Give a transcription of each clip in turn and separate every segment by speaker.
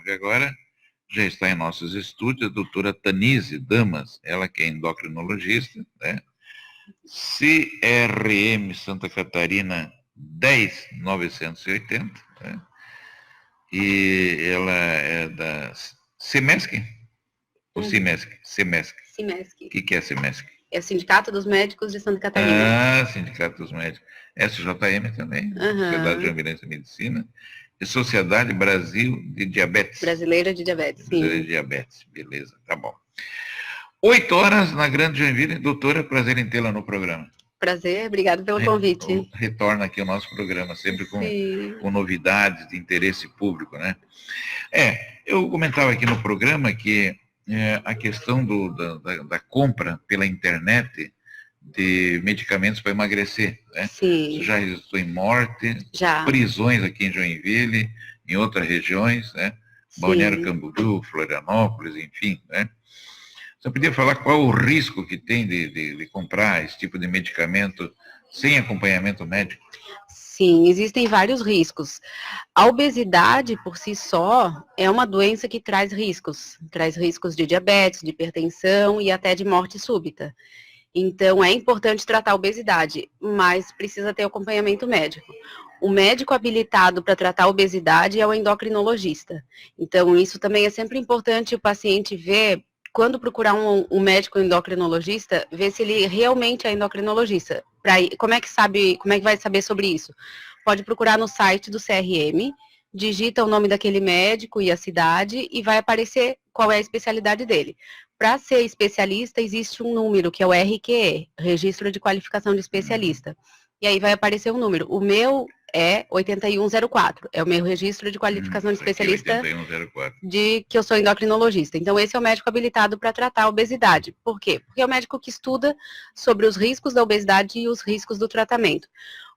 Speaker 1: 9 agora, já está em nossos estúdios a doutora Tanise Damas, ela que é endocrinologista, né? CRM Santa Catarina 10980, né? E ela é da CIMESC? Ou CIMESC? CIMESC.
Speaker 2: CIMESC.
Speaker 1: O que é CIMESC?
Speaker 2: É o Sindicato dos Médicos de Santa Catarina.
Speaker 1: Ah, Sindicato dos Médicos. SJM também, Sociedade Joinvilense de Medicina. E Sociedade Brasil de Diabetes.
Speaker 2: Brasileira de Diabetes,
Speaker 1: Brasileira de Diabetes, beleza, tá bom. 8 horas na Grande Joinville. Doutora, prazer em tê-la no programa.
Speaker 2: Prazer, obrigado pelo convite.
Speaker 1: Retorna aqui o nosso programa, sempre com novidades de interesse público, né? Eu comentava aqui no programa que a questão da compra pela internet de medicamentos para emagrecer, né?
Speaker 2: Sim.
Speaker 1: Isso já resultou em morte,
Speaker 2: já.
Speaker 1: Prisões aqui em Joinville, em outras regiões, né? Balneário Camboriú, Florianópolis, enfim, né? Você podia falar qual o risco que tem de comprar esse tipo de medicamento sem acompanhamento médico?
Speaker 2: Sim, existem vários riscos. A obesidade, por si só, é uma doença que traz riscos de diabetes, de hipertensão e até de morte súbita. Então, é importante tratar a obesidade, mas precisa ter acompanhamento médico. O médico habilitado para tratar a obesidade é o endocrinologista. Então, isso também é sempre importante o paciente ver, quando procurar um médico endocrinologista, ver se ele realmente é endocrinologista. Como é que vai saber sobre isso? Pode procurar no site do CRM, digita o nome daquele médico e a cidade e vai aparecer qual é a especialidade dele. Para ser especialista, existe um número, que é o RQE, Registro de Qualificação de Especialista. E aí vai aparecer um número. O meu é 8104, é o meu registro de qualificação de especialista
Speaker 1: 8104.
Speaker 2: de que eu sou endocrinologista. Então, esse é o médico habilitado para tratar a obesidade. Por quê? Porque é o médico que estuda sobre os riscos da obesidade e os riscos do tratamento.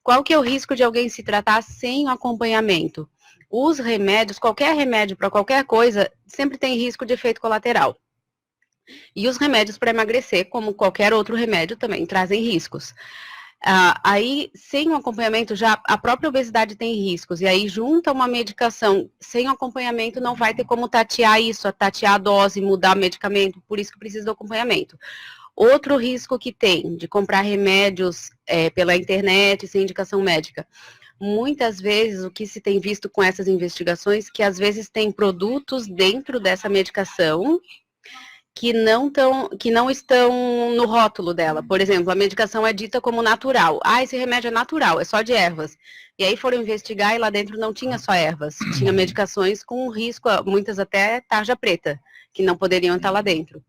Speaker 2: Qual que é o risco de alguém se tratar sem acompanhamento? Os remédios, qualquer remédio para qualquer coisa, sempre tem risco de efeito colateral. E os remédios para emagrecer, como qualquer outro remédio, também trazem riscos. Aí, sem o acompanhamento, já a própria obesidade tem riscos. E aí, junta uma medicação sem acompanhamento, não vai ter como tatear isso, tatear a dose, mudar o medicamento, por isso que precisa do acompanhamento. Outro risco que tem de comprar remédios pela internet, sem indicação médica. Muitas vezes, o que se tem visto com essas investigações, que às vezes tem produtos dentro dessa medicação que não estão no rótulo dela. Por exemplo, a medicação é dita como natural. Esse remédio é natural, é só de ervas. E aí foram investigar e lá dentro não tinha só ervas. Tinha medicações com risco, muitas até tarja preta, que não poderiam estar lá dentro.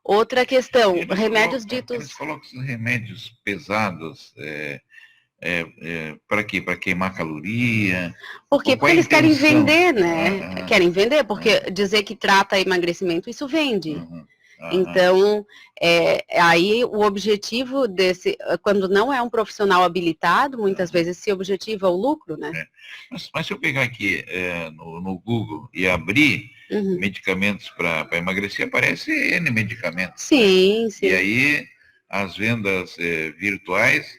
Speaker 2: Outra questão, remédios ditos...
Speaker 1: Eles colocam esses remédios pesados... para quê? Para queimar caloria?
Speaker 2: Porque eles querem vender, né? Querem vender, porque dizer que trata emagrecimento, isso vende. Então, aí o objetivo quando não é um profissional habilitado, muitas vezes esse objetivo é o lucro, né?
Speaker 1: Mas se eu pegar aqui no Google e abrir medicamentos para emagrecer, aparece N medicamentos.
Speaker 2: Sim,
Speaker 1: né?
Speaker 2: sim.
Speaker 1: E aí, as vendas virtuais,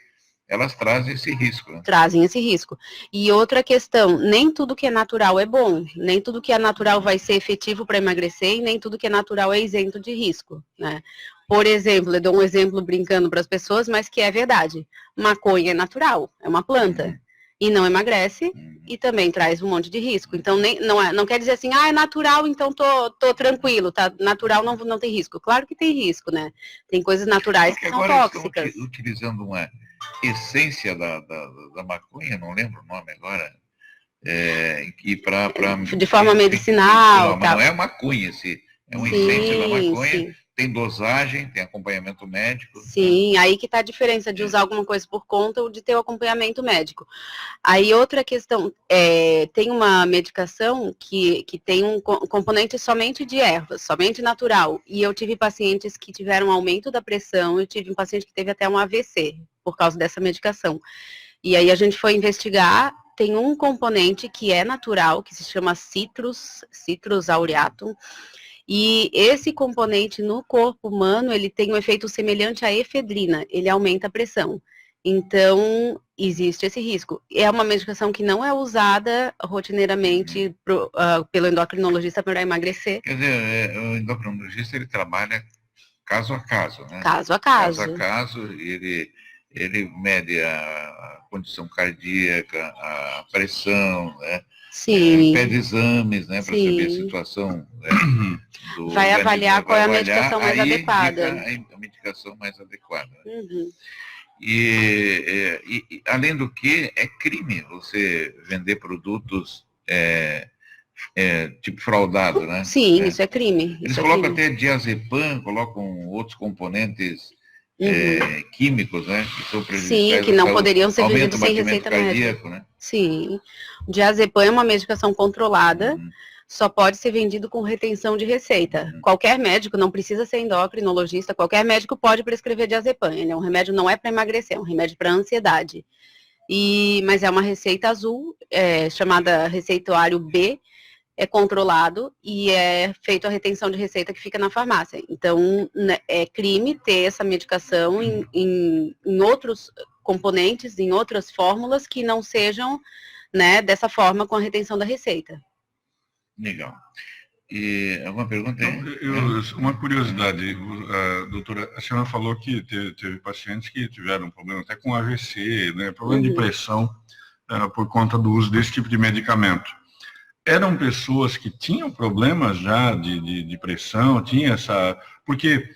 Speaker 1: elas trazem esse risco. Né?
Speaker 2: Trazem esse risco. E outra questão, nem tudo que é natural é bom, nem tudo que é natural vai ser efetivo para emagrecer e nem tudo que é natural é isento de risco, né? Por exemplo, eu dou um exemplo brincando para as pessoas, mas que é verdade. Maconha é natural, é uma planta. E não emagrece e também traz um monte de risco. Então, não quer dizer assim, é natural, então tô tranquilo, tá? Natural não tem risco. Claro que tem risco, né? Tem coisas naturais que são tóxicas.
Speaker 1: Estão utilizando uma essência da maconha, não lembro o nome agora,
Speaker 2: de forma medicinal.
Speaker 1: Mas não é maconha, é uma essência da maconha, sim. Tem dosagem, tem acompanhamento médico.
Speaker 2: Sim, aí que está a diferença de usar alguma coisa por conta ou de ter o acompanhamento médico. Aí outra questão, tem uma medicação que tem um componente somente de ervas, somente natural, e eu tive pacientes que tiveram aumento da pressão, eu tive um paciente que teve até um AVC por causa dessa medicação. E aí a gente foi investigar, tem um componente que é natural, que se chama Citrus aureatum, e esse componente no corpo humano, ele tem um efeito semelhante à efedrina, ele aumenta a pressão. Então, existe esse risco. É uma medicação que não é usada rotineiramente pelo endocrinologista para emagrecer.
Speaker 1: Quer dizer, o endocrinologista, ele trabalha caso a caso, né?
Speaker 2: Caso a caso.
Speaker 1: Caso a caso, ele mede a condição cardíaca, a pressão, né?
Speaker 2: Sim.
Speaker 1: Pede exames, né, para saber a situação, né, do
Speaker 2: vai avaliar qual é a medicação mais adequada.
Speaker 1: A medicação mais adequada.
Speaker 2: Uhum.
Speaker 1: E além do que, é crime você vender produtos tipo fraudado, né?
Speaker 2: Sim, isso é crime.
Speaker 1: Eles colocam até diazepam, colocam outros componentes químicos, né? Que são prejudiciais.
Speaker 2: Sim, que não poderiam ser vendidos sem
Speaker 1: receita médica. Né?
Speaker 2: Sim. O diazepam é uma medicação controlada, só pode ser vendido com retenção de receita. Qualquer médico, não precisa ser endocrinologista, qualquer médico pode prescrever diazepam. Ele é um remédio, não é para emagrecer, é um remédio para ansiedade. Mas é uma receita azul, chamada receituário B, é controlado e é feito a retenção de receita que fica na farmácia. Então, é crime ter essa medicação em outros componentes, em outras fórmulas que não sejam, né, dessa forma com a retenção da receita.
Speaker 1: Legal. E alguma pergunta aí?
Speaker 3: Uma curiosidade, doutora, a senhora falou que teve pacientes que tiveram problema até com AVC, né, problema de pressão por conta do uso desse tipo de medicamento. Eram pessoas que tinham problemas já de pressão, tinha essa... Porque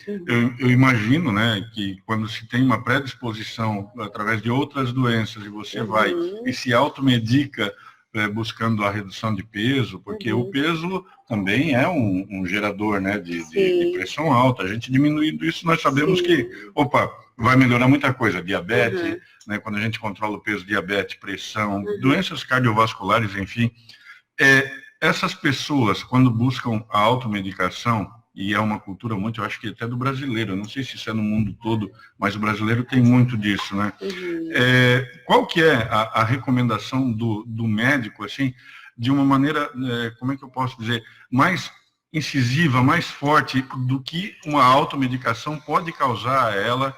Speaker 3: eu imagino, né, que quando se tem uma predisposição através de outras doenças e você vai e se automedica buscando a redução de peso, porque o peso também é um gerador, né, de pressão alta. A gente diminuindo isso, nós sabemos que, vai melhorar muita coisa. Diabetes, né, quando a gente controla o peso, diabetes, pressão, doenças cardiovasculares, enfim... essas pessoas, quando buscam a automedicação, e é uma cultura muito, eu acho que até do brasileiro, eu não sei se isso é no mundo todo, mas o brasileiro tem muito disso, né? Qual que é a recomendação do médico, assim, de uma maneira, como é que eu posso dizer, mais incisiva, mais forte do que uma automedicação pode causar a ela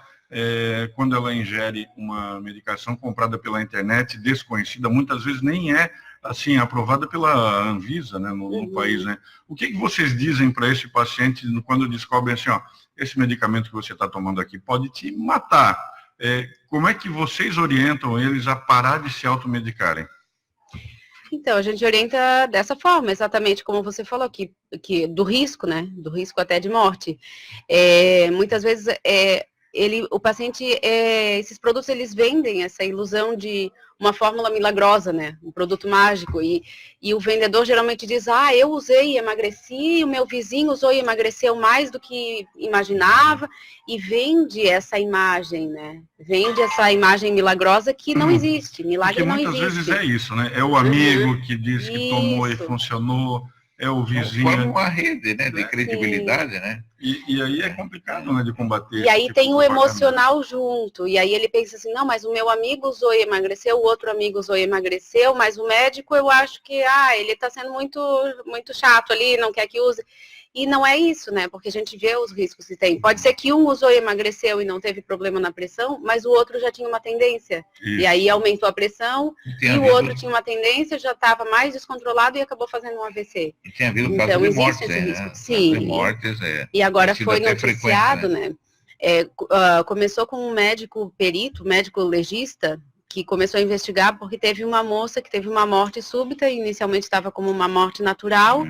Speaker 3: quando ela ingere uma medicação comprada pela internet, desconhecida, muitas vezes nem é assim, aprovada pela Anvisa, né, no país, né? O que vocês dizem para esse paciente quando descobrem assim, esse medicamento que você está tomando aqui pode te matar? Como é que vocês orientam eles a parar de se automedicarem?
Speaker 2: Então, a gente orienta dessa forma, exatamente como você falou, que do risco, né, do risco até de morte. Muitas vezes, o paciente, esses produtos, eles vendem essa ilusão de uma fórmula milagrosa, né, um produto mágico, e o vendedor geralmente diz, eu usei e emagreci, o meu vizinho usou e emagreceu mais do que imaginava, e vende essa imagem, né, vende essa imagem milagrosa que não existe, milagre não existe.
Speaker 3: Porque muitas vezes é isso, né, é o amigo que diz que tomou e funcionou, é o vizinho.
Speaker 1: Forma uma rede, né, de credibilidade, né?
Speaker 3: E aí é complicado, né, de combater.
Speaker 2: E aí tem o emocional junto, e aí ele pensa assim, não, mas o meu amigo usou e emagreceu, o outro amigo usou e emagreceu, mas o médico eu acho que, ele está sendo muito, muito chato ali, não quer que use. E não é isso, né, porque a gente vê os riscos que tem. Pode ser que um usou e emagreceu e não teve problema na pressão, mas o outro já tinha uma tendência. Isso. E aí aumentou a pressão, e o outro tinha uma tendência, já estava mais descontrolado e acabou fazendo um AVC.
Speaker 1: E tem havido casos de mortes, né?
Speaker 2: Sim.
Speaker 1: De mortes,
Speaker 2: E agora foi noticiado, né? Começou com um médico perito, médico legista, que começou a investigar porque teve uma moça que teve uma morte súbita, inicialmente estava como uma morte natural,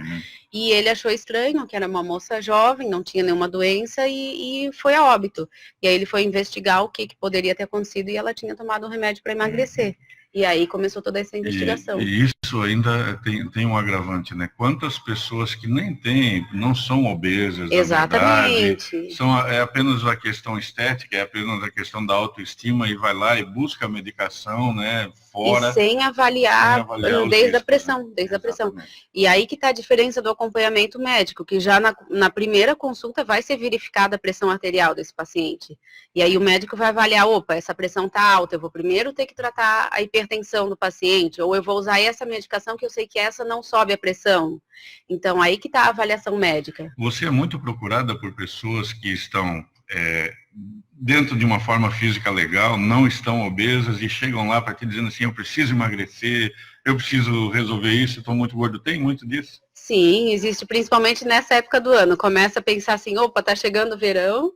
Speaker 2: e ele achou estranho, que era uma moça jovem, não tinha nenhuma doença, e foi a óbito. E aí ele foi investigar o que poderia ter acontecido, e ela tinha tomado um remédio para emagrecer. E aí começou toda essa investigação.
Speaker 3: E isso ainda tem um agravante, né? Quantas pessoas que nem têm, não são obesas,
Speaker 2: exatamente.
Speaker 3: É apenas a questão estética, é apenas a questão da autoestima, e vai lá e busca a medicação, né? Fora.
Speaker 2: E sem avaliar desde a pressão, desde a pressão. E aí que está a diferença do acompanhamento médico, que já na primeira consulta vai ser verificada a pressão arterial desse paciente. E aí o médico vai avaliar, essa pressão está alta, eu vou primeiro ter que tratar a hipertensão do paciente, ou eu vou usar essa medicação que eu sei que essa não sobe a pressão. Então, aí que está a avaliação médica.
Speaker 3: Você é muito procurada por pessoas que estão dentro de uma forma física legal, não estão obesas e chegam lá para te dizendo assim, eu preciso emagrecer, eu preciso resolver isso, estou muito gordo. Tem muito disso?
Speaker 2: Sim, existe principalmente nessa época do ano. Começa a pensar assim, opa, tá chegando o verão,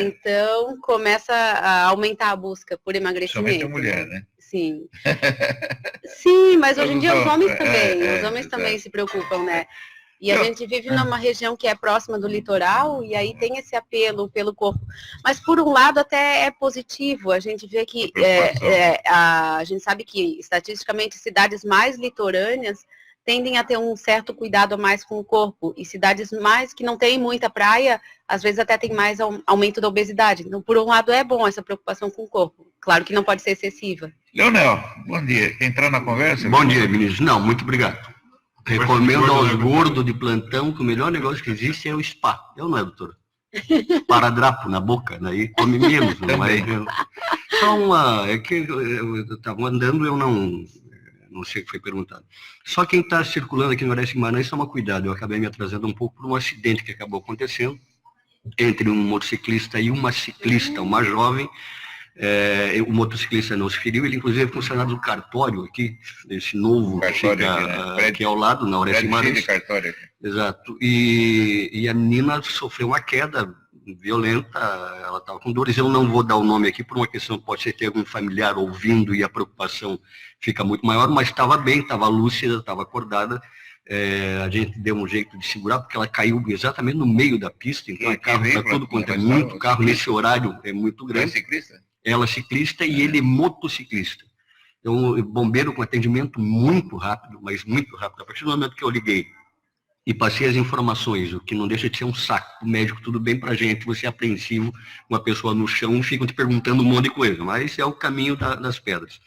Speaker 2: então começa a aumentar a busca por emagrecimento.
Speaker 1: Somente a mulher, né?
Speaker 2: Sim. Sim, mas hoje em dia os homens também, os homens também se preocupam, né? E a gente vive numa região que é próxima do litoral, e aí tem esse apelo pelo corpo. Mas, por um lado, até é positivo. A gente vê que, a gente sabe que, estatisticamente, cidades mais litorâneas tendem a ter um certo cuidado a mais com o corpo. E cidades mais que não têm muita praia, às vezes até tem mais aumento da obesidade. Então, por um lado, é bom essa preocupação com o corpo. Claro que não pode ser excessiva.
Speaker 1: Leonel, bom dia. Quer entrar na conversa?
Speaker 4: Bom dia, ministro. Não, muito obrigado. Recomendo aos gordos de plantão que o melhor negócio que existe é o spa. Não é, doutor? Paradrapo na boca, daí come menos. Não é? Só é que eu estava andando, eu não sei o que foi perguntado. Só quem está circulando aqui no Oeste Guimarães, toma cuidado. Eu acabei me atrasando um pouco por um acidente que acabou acontecendo entre um motociclista e uma ciclista, uma jovem. O motociclista não se feriu, ele inclusive é funcionário do cartório aqui, esse novo que é ao lado, na Oeste Guimarães. Exato. E a menina sofreu uma queda violenta, ela estava com dores, eu não vou dar o nome aqui por uma questão, pode ser ter algum familiar ouvindo e a preocupação fica muito maior, mas estava bem, estava lúcida, estava acordada. A gente deu um jeito de segurar, porque ela caiu exatamente no meio da pista, então é carro para todo quanto é muito carro, nesse horário é muito grande. Ela é ciclista e ele é motociclista. Então, o bombeiro com atendimento muito rápido, mas muito rápido. A partir do momento que eu liguei e passei as informações, o que não deixa de ser um saco, o médico, tudo bem pra gente, você é apreensivo, uma pessoa no chão, ficam te perguntando um monte de coisa, mas é o caminho das pedras.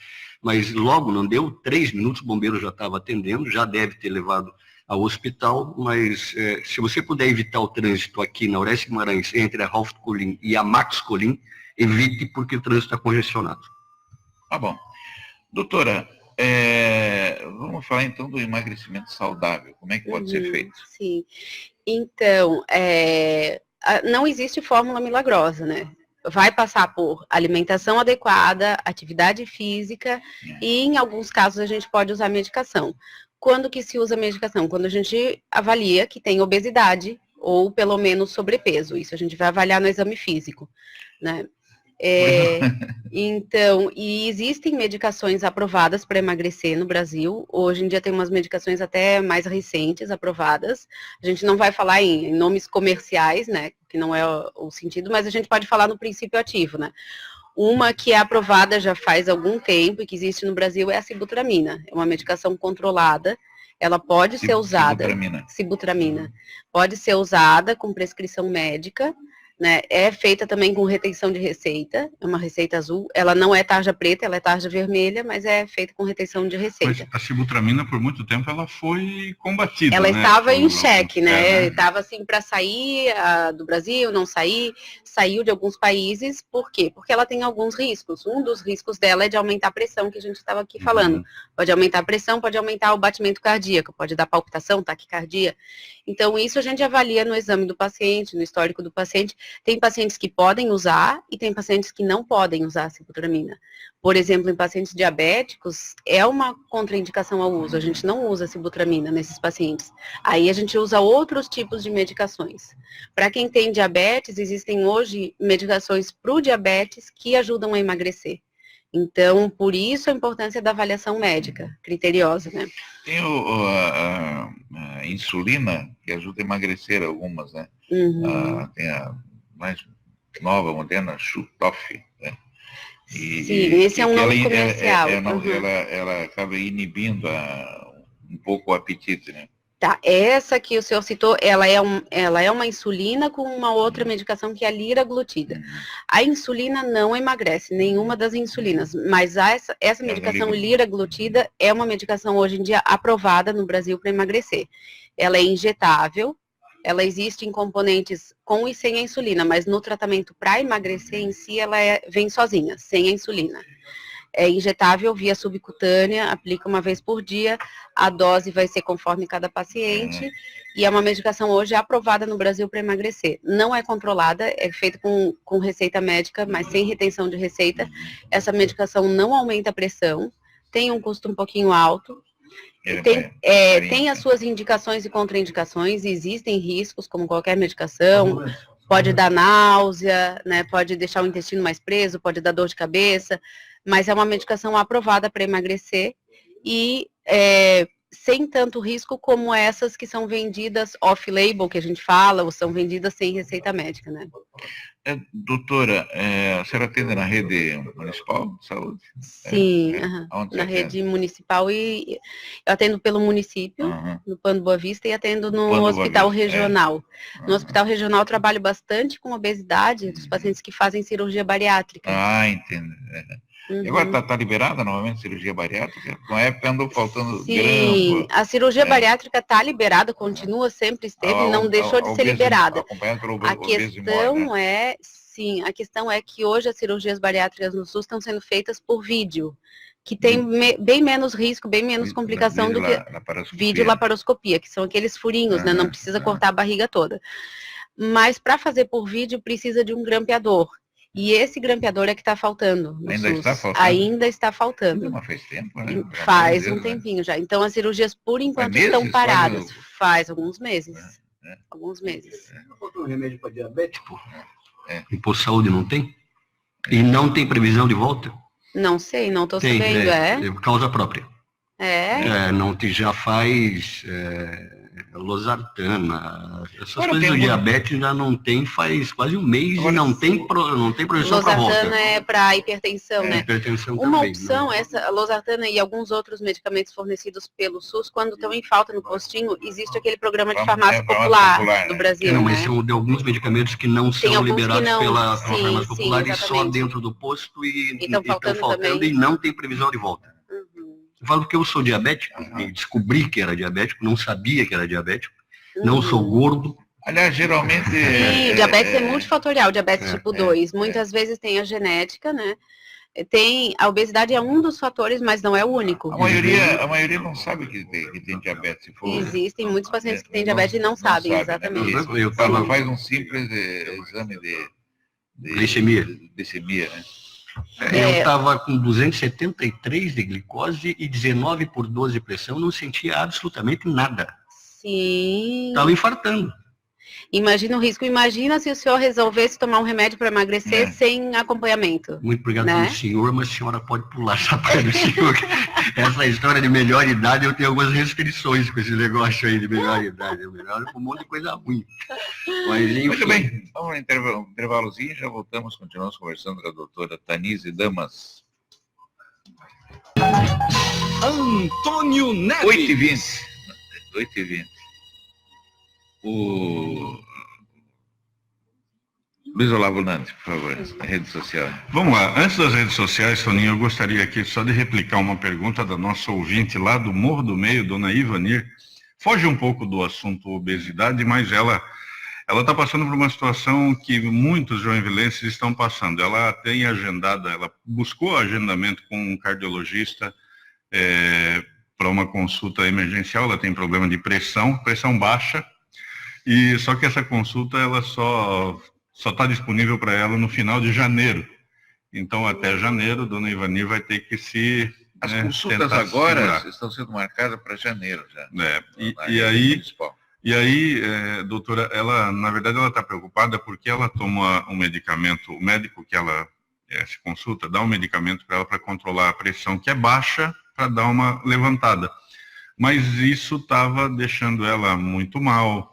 Speaker 4: Mas logo, não deu 3 minutos, o bombeiro já estava atendendo, já deve ter levado ao hospital, mas se você puder evitar o trânsito aqui na Oeste Guimarães, entre a Ralph Colin e a Max Colin, evite, porque o trânsito está congestionado.
Speaker 1: Tá bom. Doutora, vamos falar então do emagrecimento saudável. Como é que pode ser feito?
Speaker 2: Sim. Então, não existe fórmula milagrosa, né? Vai passar por alimentação adequada, atividade física e, em alguns casos, a gente pode usar medicação. Quando que se usa medicação? Quando a gente avalia que tem obesidade ou, pelo menos, sobrepeso. Isso a gente vai avaliar no exame físico, né? Então, e existem medicações aprovadas para emagrecer no Brasil. Hoje em dia tem umas medicações até mais recentes aprovadas. A gente não vai falar em nomes comerciais, né, que não é o sentido, mas a gente pode falar no princípio ativo, né. Uma que é aprovada já faz algum tempo e que existe no Brasil é a sibutramina. É uma medicação controlada. Ela pode ser usada, sibutramina, pode ser usada com prescrição médica, né? É feita também com retenção de receita, é uma receita azul, ela não é tarja preta, ela é tarja vermelha, mas é feita com retenção de receita.
Speaker 3: Mas a sibutramina, por muito tempo, ela foi combatida,
Speaker 2: ela estava em xeque, né? Estava assim para sair do Brasil, não sair, saiu de alguns países, por quê? Porque ela tem alguns riscos. Um dos riscos dela é de aumentar a pressão, que a gente estava aqui falando. Pode aumentar a pressão, pode aumentar o batimento cardíaco, pode dar palpitação, taquicardia. Então, isso a gente avalia no exame do paciente, no histórico do paciente. Tem pacientes que podem usar e tem pacientes que não podem usar a sibutramina. Por exemplo, em pacientes diabéticos, é uma contraindicação ao uso. A gente não usa a sibutramina nesses pacientes. Aí a gente usa outros tipos de medicações. Para quem tem diabetes, existem hoje medicações para o diabetes que ajudam a emagrecer. Então, por isso a importância da avaliação médica, criteriosa, né?
Speaker 1: Tem a insulina, que ajuda a emagrecer algumas, né? Tem a mais nova, moderna, Shutoff, né?
Speaker 2: Sim, esse é um nome comercial.
Speaker 1: Ela acaba inibindo um pouco o apetite, né?
Speaker 2: Tá, essa que o senhor citou, ela é uma insulina com uma outra medicação que é a liraglutida. A insulina não emagrece, nenhuma das insulinas, mas essa medicação liraglutida é uma medicação hoje em dia aprovada no Brasil para emagrecer. Ela é injetável, ela existe em componentes com e sem a insulina, mas no tratamento para emagrecer em si, ela vem sozinha, sem a insulina. É injetável via subcutânea, aplica uma vez por dia, a dose vai ser conforme cada paciente, e é uma medicação hoje aprovada no Brasil para emagrecer. Não é controlada, é feita com receita médica, mas sem retenção de receita. Essa medicação não aumenta a pressão, tem um custo um pouquinho alto, tem as suas indicações e contraindicações, existem riscos, como qualquer medicação, pode dar náusea, né, pode deixar o intestino mais preso, pode dar dor de cabeça, mas é uma medicação aprovada para emagrecer e sem tanto risco como essas que são vendidas off-label, que a gente fala, ou são vendidas sem receita médica, né?
Speaker 1: Doutora, a senhora atende na rede municipal de saúde?
Speaker 2: Sim, na rede municipal, e eu atendo pelo município, no Plano Boa Vista, e atendo no hospital regional. No hospital regional eu trabalho bastante com obesidade dos pacientes que fazem cirurgia bariátrica.
Speaker 1: Entendo. E agora está liberada novamente a cirurgia bariátrica? Na época andou faltando
Speaker 2: Sim, a cirurgia bariátrica está liberada, continua, sempre esteve, não deixou de ser liberada. A questão é que hoje as cirurgias bariátricas no SUS estão sendo feitas por vídeo, que tem bem menos risco, bem menos complicação do que videolaparoscopia, que são aqueles furinhos, né? Não precisa cortar a barriga toda. Mas para fazer por vídeo precisa de um grampeador. E esse grampeador é que está faltando no SUS. Ainda está faltando.
Speaker 1: Mas faz tempo, né?
Speaker 2: Faz um tempinho já. Então as cirurgias, por enquanto, estão paradas. Faz alguns meses. Alguns meses.
Speaker 4: Não faltou um remédio para diabético? Em posto de saúde não tem? E não tem previsão de volta?
Speaker 2: Não sei, não estou sabendo,
Speaker 4: É por causa própria. Não te já faz losartana, essas coisas do diabetes já não tem faz quase um mês e não tem projeção para volta.
Speaker 2: Losartana é para hipertensão, né?
Speaker 4: Hipertensão
Speaker 2: uma
Speaker 4: também,
Speaker 2: opção, a losartana e alguns outros medicamentos fornecidos pelo SUS, quando estão em falta no postinho, existe aquele programa de farmácia popular do Brasil,
Speaker 4: mas são de alguns medicamentos que não são liberados pela farmácia popular e só dentro do posto e estão faltando e não tem previsão de volta. Eu falo porque eu sou diabético, e descobri que era diabético, não sabia que era diabético, não sou gordo.
Speaker 1: Aliás, geralmente...
Speaker 2: Sim, diabetes é multifatorial, diabetes tipo 2. Muitas vezes tem a genética, né? A obesidade é um dos fatores, mas não é o único.
Speaker 1: A maioria não sabe que tem diabetes.
Speaker 2: Existem muitos pacientes que têm diabetes e não sabem, exatamente.
Speaker 1: Faz um simples exame de
Speaker 4: glicemia,
Speaker 1: né?
Speaker 4: Eu estava com 273 de glicose e 19 por 12 de pressão, não sentia absolutamente nada.
Speaker 2: Sim.
Speaker 4: Estava infartando.
Speaker 2: Imagina o risco. Imagina se o senhor resolvesse tomar um remédio para emagrecer sem acompanhamento.
Speaker 4: Muito obrigado pelo senhor, mas a senhora pode pular essa parte do senhor. Essa história de melhor idade, eu tenho algumas restrições com esse negócio aí de melhor idade. Melhor com um monte de coisa ruim. Mas, enfim.
Speaker 1: Muito bem, vamos no intervalozinho, já voltamos, continuamos conversando com a doutora Tanise Damas.
Speaker 5: Antônio Neves.
Speaker 1: 8h20. O Luiz Olavo Nante, por favor, rede social.
Speaker 3: Vamos lá, antes das redes sociais, Toninho, eu gostaria aqui só de replicar uma pergunta da nossa ouvinte lá do Morro do Meio, dona Ivanir. Foge um pouco do assunto obesidade, mas ela está passando por uma situação que muitos joinvilenses estão passando. Ela tem agendada, ela buscou agendamento com um cardiologista para uma consulta emergencial, ela tem problema de pressão baixa, e só que essa consulta ela só está disponível para ela no final de janeiro. Então, até janeiro, dona Ivanir vai ter que se...
Speaker 1: As consultas agora estão sendo marcadas para janeiro já.
Speaker 3: E aí, doutora, ela, na verdade, ela está preocupada porque ela toma um medicamento, o médico que ela se consulta, dá um medicamento para ela para controlar a pressão, que é baixa, para dar uma levantada. Mas isso estava deixando ela muito mal,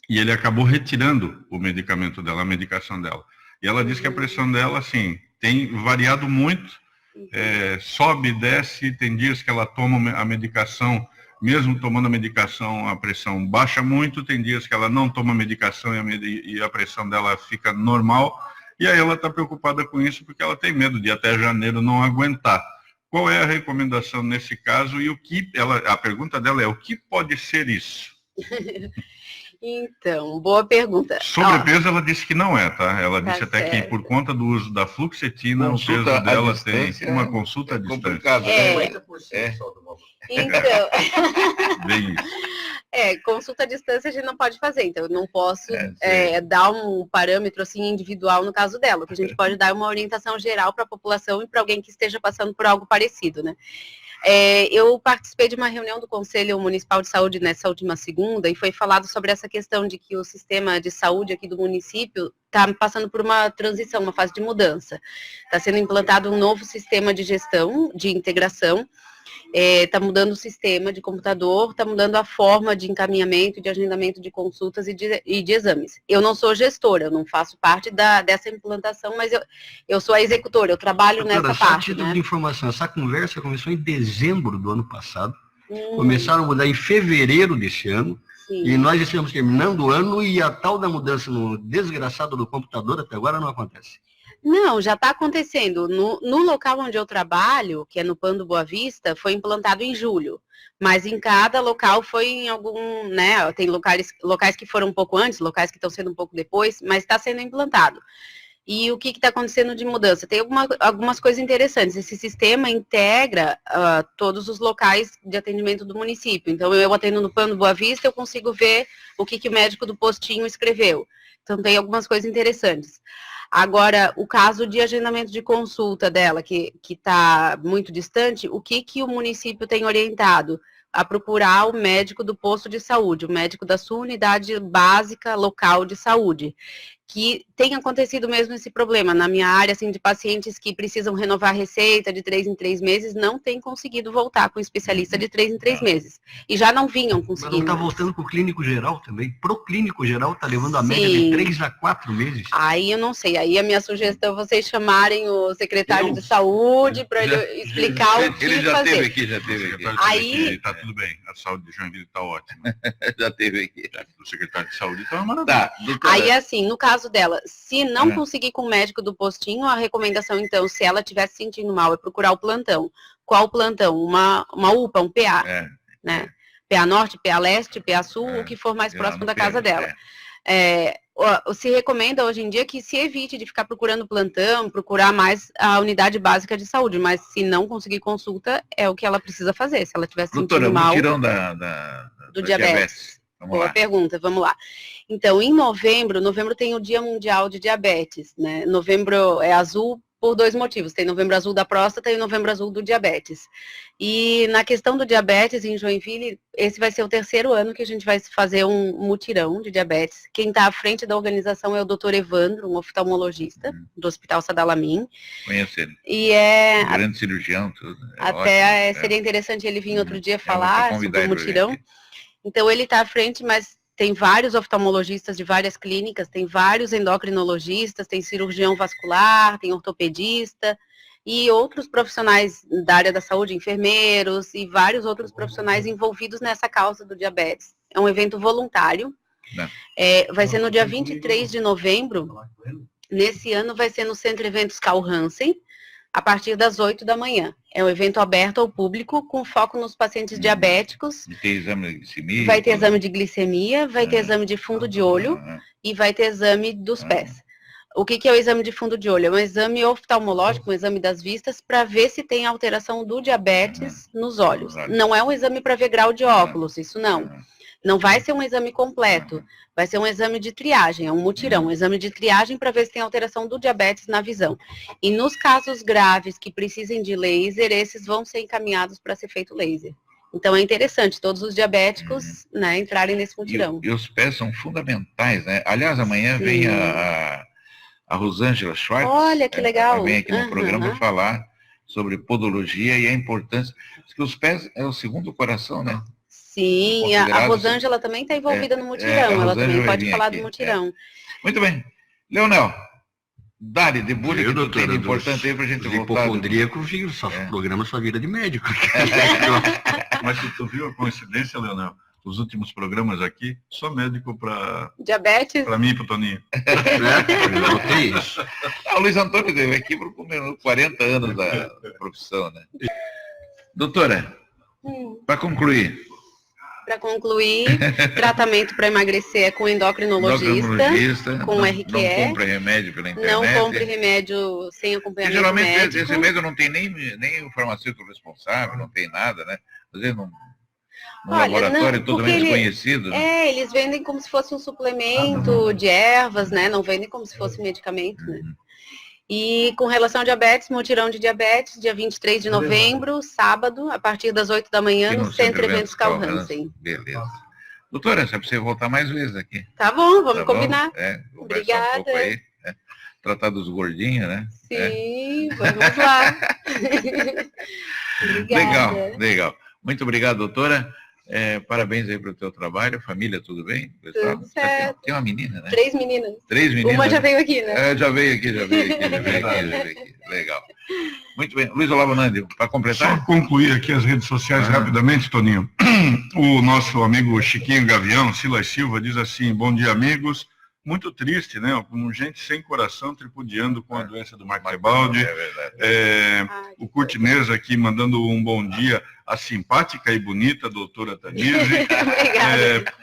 Speaker 3: e ele acabou retirando o medicamento dela, a medicação dela. E ela diz que a pressão dela, assim, tem variado muito, sobe e desce, tem dias que ela toma a medicação, mesmo tomando a medicação, a pressão baixa muito, tem dias que ela não toma a medicação e a pressão dela fica normal, e aí ela está preocupada com isso porque ela tem medo de até janeiro não aguentar. Qual é a recomendação nesse caso e a pergunta dela é, o que pode ser isso?
Speaker 2: Então, boa pergunta.
Speaker 3: Sobrepeso, ela disse que não é, tá? Ela
Speaker 2: Tá
Speaker 3: disse até que
Speaker 2: certo.
Speaker 3: por conta do uso da fluoxetina,
Speaker 1: Consulta
Speaker 3: o peso
Speaker 1: à
Speaker 3: dela
Speaker 1: distância
Speaker 3: tem uma consulta à distância.
Speaker 1: complicado,
Speaker 2: É.
Speaker 1: né?
Speaker 4: 50% só do valor.
Speaker 2: Então,
Speaker 3: Bem isso.
Speaker 2: consulta à distância a gente não pode fazer, então eu não posso
Speaker 1: sei.
Speaker 2: dar um parâmetro assim individual no caso dela. O que a gente pode dar é uma orientação geral para a população e para alguém que esteja passando por algo parecido, né? Eu participei de uma reunião do Conselho Municipal de Saúde nessa última segunda e foi falado sobre essa questão de que o sistema de saúde aqui do município está passando por uma transição, uma fase de mudança. Está sendo implantado um novo sistema de gestão, de integração, está mudando o sistema de computador, está mudando a forma de encaminhamento, de agendamento de consultas e de exames. Eu não sou gestora, eu não faço parte dessa implantação, mas eu sou a executora, eu trabalho
Speaker 4: Doutora,
Speaker 2: nessa
Speaker 4: só a
Speaker 2: parte,
Speaker 4: título
Speaker 2: né?
Speaker 4: de informação, essa conversa começou em dezembro do ano passado, começaram a mudar em fevereiro desse ano,
Speaker 2: Sim.
Speaker 4: e nós estamos terminando o ano e a tal da mudança no desgraçado do computador até agora não acontece.
Speaker 2: Não, já está acontecendo. No local onde eu trabalho, que é no Pando Boa Vista, foi implantado em julho. Mas em cada local foi em algum, né? Tem locais que foram um pouco antes, locais que estão sendo um pouco depois, mas está sendo implantado. E o que está acontecendo de mudança? Tem algumas coisas interessantes. Esse sistema integra todos os locais de atendimento do município. Então, eu atendo no Pando Boa Vista, eu consigo ver o que o médico do postinho escreveu. Então, tem algumas coisas interessantes. Agora, o caso de agendamento de consulta dela, que está muito distante, o que o município tem orientado? A procurar o médico do posto de saúde, o médico da sua unidade básica local de saúde. Que tem acontecido mesmo esse problema. Na minha área, assim, de pacientes que precisam renovar a receita de 3 em 3 meses, não tem conseguido voltar com o especialista de 3 em 3 meses. E já não vinham
Speaker 4: Mas
Speaker 2: conseguindo.
Speaker 4: não está voltando para o clínico geral também? Pro clínico geral está levando a
Speaker 2: Sim.
Speaker 4: média de 3 a 4 meses?
Speaker 2: Aí eu não sei. Aí a minha sugestão é vocês chamarem o secretário de saúde para ele explicar o que
Speaker 1: Ele já
Speaker 2: fazer.
Speaker 1: teve aqui, já teve aqui.
Speaker 2: Aí-
Speaker 3: Está tudo bem, a saúde de Joinville está ótima.
Speaker 1: Já teve aqui.
Speaker 3: O secretário de saúde está uma maravilha.
Speaker 1: Tá, doutora.
Speaker 2: Aí, assim, no caso dela, se não conseguir com o médico do postinho, a recomendação, então, se ela estiver se sentindo mal, é procurar o plantão. Qual plantão? Uma UPA, um PA, né? PA Norte, PA Leste, PA Sul, o que for mais próximo da casa dela. Se recomenda hoje em dia que se evite de ficar procurando plantão, procurar mais a unidade básica de saúde, mas se não conseguir consulta, é o que ela precisa fazer. Se ela estiver se
Speaker 1: Doutora,
Speaker 2: sentindo mal...
Speaker 1: mutirão do
Speaker 2: diabetes.
Speaker 1: Vamos
Speaker 2: Boa
Speaker 1: lá.
Speaker 2: pergunta, vamos lá. Então, em novembro tem o Dia Mundial de Diabetes, né? Novembro é azul por 2 motivos. Tem Novembro Azul da próstata e Novembro Azul do diabetes. E na questão do diabetes em Joinville, esse vai ser o 3º ano que a gente vai fazer um mutirão de diabetes. Quem está à frente da organização é o Dr. Evandro, um oftalmologista do Hospital Sadalamin.
Speaker 1: Conheço ele.
Speaker 2: E
Speaker 1: Um grande cirurgião, tudo.
Speaker 2: até
Speaker 1: ótimo,
Speaker 2: seria interessante ele vir outro dia
Speaker 1: vou te
Speaker 2: falar
Speaker 1: convidar
Speaker 2: sobre o
Speaker 1: ele pra
Speaker 2: mutirão.
Speaker 1: vir aqui.
Speaker 2: Então, ele está à frente, mas tem vários oftalmologistas de várias clínicas, tem vários endocrinologistas, tem cirurgião vascular, tem ortopedista e outros profissionais da área da saúde, enfermeiros e vários outros profissionais envolvidos nessa causa do diabetes. É um evento voluntário. Vai ser no dia 23 de novembro. Nesse ano vai ser no Centro Eventos Carl Hansen, a partir das 8 da manhã. É um evento aberto ao público, com foco nos pacientes diabéticos.
Speaker 1: E tem exame de glicemia?
Speaker 2: Vai ter exame de glicemia, vai ter exame de fundo de olho e vai ter exame dos pés. O que é o exame de fundo de olho? É um exame oftalmológico, um exame das vistas, para ver se tem alteração do diabetes nos olhos. Não é um exame para ver grau de óculos, isso não. Não vai ser um exame completo, vai ser um exame de triagem, é um mutirão, um exame de triagem para ver se tem alteração do diabetes na visão. E nos casos graves que precisem de laser, esses vão ser encaminhados para ser feito laser. Então é interessante todos os diabéticos, né, entrarem nesse mutirão.
Speaker 1: E os pés são fundamentais, né? Aliás, amanhã vem a Rosângela Schwartz.
Speaker 2: Olha, que legal.
Speaker 1: Ela vem aqui no programa falar sobre podologia e a importância. Porque os pés é o segundo coração, né?
Speaker 2: Sim, a Rosângela também está envolvida no mutirão, ela também pode falar do mutirão.
Speaker 1: Muito bem. Leonel, dá-lhe de bullying que tu tem de importante aí pra gente voltar.
Speaker 4: Hipocondríaco, programa sua vida de médico.
Speaker 3: Mas se tu viu a coincidência, Leonel, os últimos programas aqui, só médico para
Speaker 2: diabetes?
Speaker 3: Para mim e pro Toninho.
Speaker 4: Isso.
Speaker 1: O Luiz Antônio teve aqui por 40 anos da profissão, né? Doutora, para concluir,
Speaker 2: Para concluir, tratamento para emagrecer é com endocrinologista, com RQE.
Speaker 1: Não compre remédio pela internet.
Speaker 2: Não compre remédio sem acompanhamento
Speaker 1: geralmente
Speaker 2: médico.
Speaker 1: Esse remédio não tem nem o farmacêutico responsável, não tem nada, né? Às vezes no laboratório totalmente desconhecido.
Speaker 2: Né? Eles vendem como se fosse um suplemento de ervas, né? Não vendem como se fosse medicamento, né? E com relação ao diabetes, mutirão de diabetes, dia 23 de novembro, sábado, a partir das 8 da manhã, no Centro Eventos Carl Hansen.
Speaker 1: Beleza. Doutora, você precisa voltar mais vezes aqui.
Speaker 2: Tá bom, vamos combinar.
Speaker 1: Obrigada. Um pouco aí, tratar dos gordinhos, né?
Speaker 2: Sim, vamos lá.
Speaker 1: Obrigada. Legal. Muito obrigado, doutora. Parabéns aí pelo teu trabalho, família, tudo bem? Pessoal?
Speaker 2: Tudo certo.
Speaker 1: Tem uma menina, né?
Speaker 2: 3 meninas.
Speaker 1: 3 meninas.
Speaker 2: Uma já veio aqui, né?
Speaker 1: Já veio aqui. Legal. Muito bem. Luiz Olavo Nandi, para completar?
Speaker 3: Só concluir aqui as redes sociais rapidamente, Toninho. O nosso amigo Chiquinho Gavião, Silas Silva, diz assim: bom dia, amigos. Muito triste, né? Com gente sem coração tripudiando com a doença do Mark Tebaldi. O Curtinês aqui mandando um bom dia à simpática e bonita doutora Tanise.
Speaker 2: Obrigada.